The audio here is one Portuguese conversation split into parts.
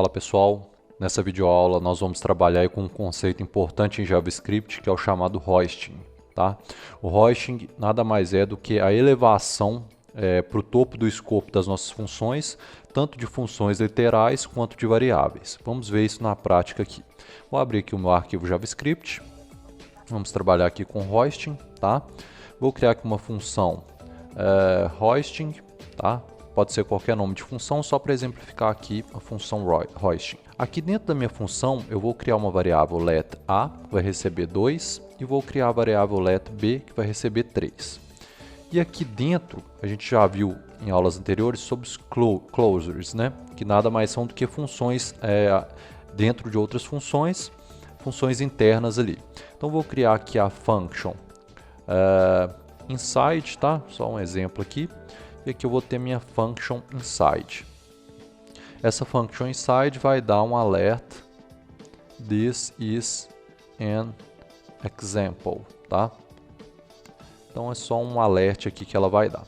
Fala pessoal, nessa videoaula nós vamos trabalhar com um conceito importante em JavaScript que é o chamado hoisting. Tá? O hoisting nada mais é do que a elevação para o topo do escopo das nossas funções, tanto de funções literais quanto de variáveis. Vamos ver isso na prática aqui. Vou abrir aqui o meu arquivo JavaScript, vamos trabalhar aqui com hoisting. Tá? Vou criar aqui uma função hoisting, tá? Pode ser qualquer nome de função, só para exemplificar aqui a função hoisting. Aqui dentro da minha função eu vou criar uma variável let a, que vai receber 2, e vou criar a variável let b, que vai receber 3. E aqui dentro, a gente já viu em aulas anteriores sobre os closures, né? Que nada mais são do que funções dentro de outras funções, funções internas ali. Então vou criar aqui a function inside, tá? Só um exemplo aqui. E aqui eu vou ter minha function inside. Essa function inside vai dar um alert. This is an example, tá? Então é só um alert aqui que ela vai dar.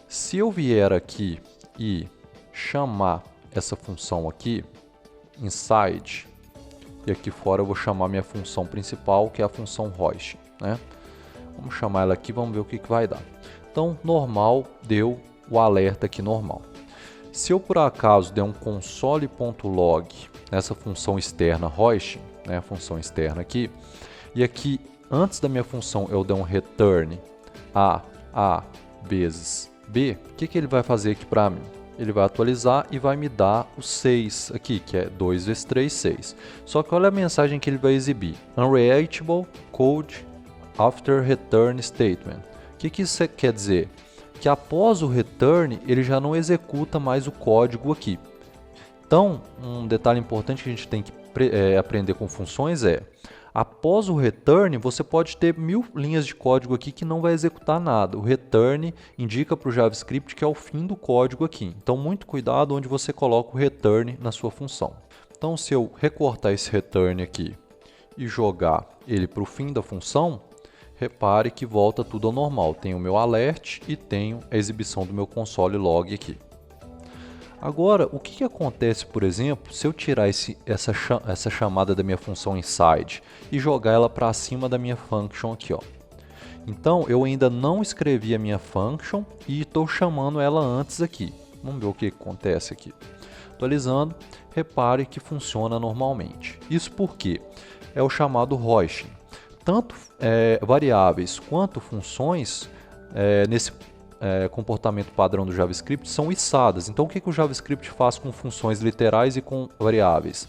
Se eu vier aqui e chamar essa função aqui, inside, e aqui fora eu vou chamar minha função principal, que é a função hoisting, né? Vamos chamar ela aqui, vamos ver o que vai dar. Então, normal, deu o alerta aqui normal. Se eu por acaso der um console.log nessa função externa hoisting, né, a função externa aqui, e aqui antes da minha função eu der um return a vezes b, o que ele vai fazer aqui para mim? Ele vai atualizar e vai me dar o 6 aqui, que é 2 vezes 3, 6. Só que olha a mensagem que ele vai exibir. Unreachable code after return statement. O que isso quer dizer? Que após o return, ele já não executa mais o código aqui. Então, um detalhe importante que a gente tem que aprender com funções é, após o return, você pode ter 1000 linhas de código aqui que não vai executar nada. O return indica para o JavaScript que é o fim do código aqui. Então, muito cuidado onde você coloca o return na sua função. Então, se eu recortar esse return aqui e jogar ele para o fim da função, repare que volta tudo ao normal. Tenho o meu alert e tenho a exibição do meu console log aqui. Agora, o que acontece, por exemplo, se eu tirar essa chamada da minha função inside e jogar ela para cima da minha function aqui, ó. Então, eu ainda não escrevi a minha function e estou chamando ela antes aqui. Vamos ver o que acontece aqui. Atualizando, repare que funciona normalmente. Isso porque é o chamado hoisting. Tanto variáveis quanto funções nesse comportamento padrão do JavaScript são içadas. Então o que o JavaScript faz com funções literais e com variáveis?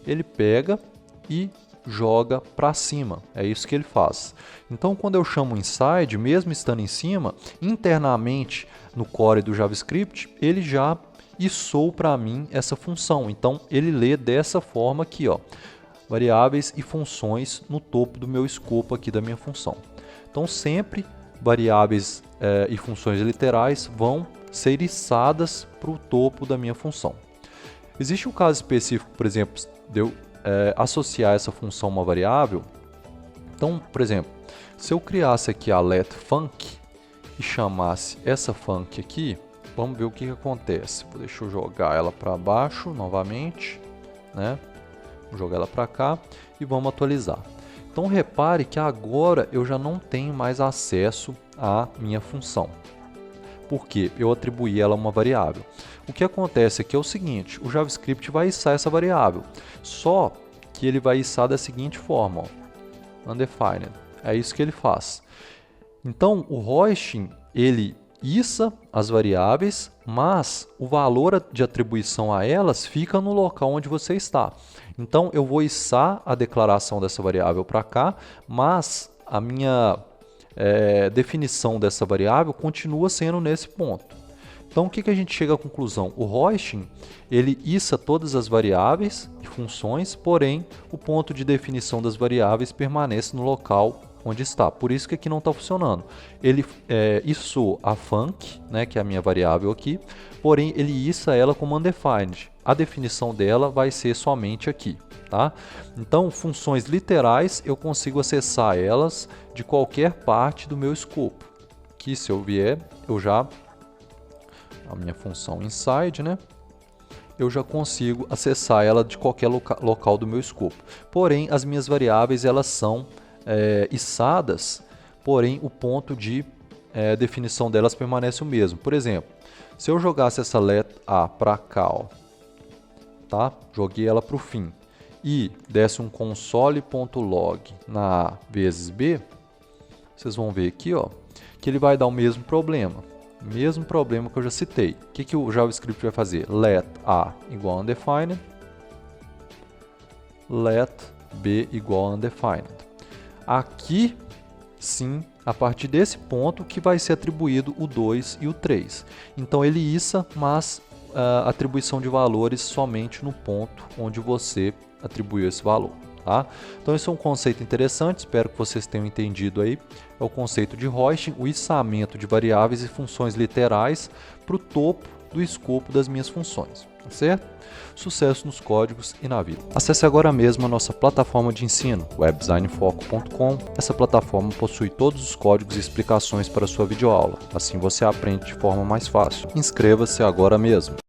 Ele pega e joga para cima, é isso que ele faz. Então quando eu chamo inside, mesmo estando em cima, internamente no core do JavaScript, ele já içou para mim essa função. Então ele lê dessa forma aqui, ó. Variáveis e funções no topo do meu escopo aqui da minha função. Então sempre variáveis e funções literais vão ser içadas para o topo da minha função. Existe um caso específico, por exemplo, de eu associar essa função a uma variável. Então, por exemplo, se eu criasse aqui a letFunc e chamasse essa func aqui, vamos ver o que acontece. Deixa eu jogar ela para baixo novamente, né? Vou jogar ela para cá e vamos atualizar. Então repare que agora eu já não tenho mais acesso à minha função, porque eu atribuí ela a uma variável. O que acontece aqui é o seguinte, o JavaScript vai içar essa variável, só que ele vai içar da seguinte forma, ó, undefined, é isso que ele faz. Então o hoisting, ele iça as variáveis, mas o valor de atribuição a elas fica no local onde você está. Então eu vou içar a declaração dessa variável para cá, mas a minha definição dessa variável continua sendo nesse ponto. Então o que a gente chega à conclusão? O hoisting, ele iça todas as variáveis e funções, porém o ponto de definição das variáveis permanece no local onde está. Por isso que aqui não está funcionando. Ele içou a func, né, que é a minha variável aqui, porém ele iça ela como undefined. A definição dela vai ser somente aqui. Tá? Então, funções literais eu consigo acessar elas de qualquer parte do meu escopo. Aqui, se eu vier, a minha função inside, né? eu já consigo acessar ela de qualquer local do meu escopo. Porém, as minhas variáveis elas são içadas, porém o ponto de definição delas permanece o mesmo. Por exemplo, se eu jogasse essa let A para cá, ó, tá? Joguei ela para o fim e desse um console.log na A vezes B, vocês vão ver aqui, ó, que ele vai dar o mesmo problema. Mesmo problema que eu já citei. O que o JavaScript vai fazer? Let A igual a undefined, let B igual a undefined. Aqui, sim, a partir desse ponto que vai ser atribuído o 2 e o 3. Então ele iça, mas a atribuição de valores somente no ponto onde você atribuiu esse valor. Tá? Então esse é um conceito interessante, espero que vocês tenham entendido aí. É o conceito de hoisting, o içamento de variáveis e funções literais para o topo do escopo das minhas funções, tá certo? Sucesso nos códigos e na vida. Acesse agora mesmo a nossa plataforma de ensino, webdesignfoco.com. Essa plataforma possui todos os códigos e explicações para a sua videoaula, assim você aprende de forma mais fácil. Inscreva-se agora mesmo.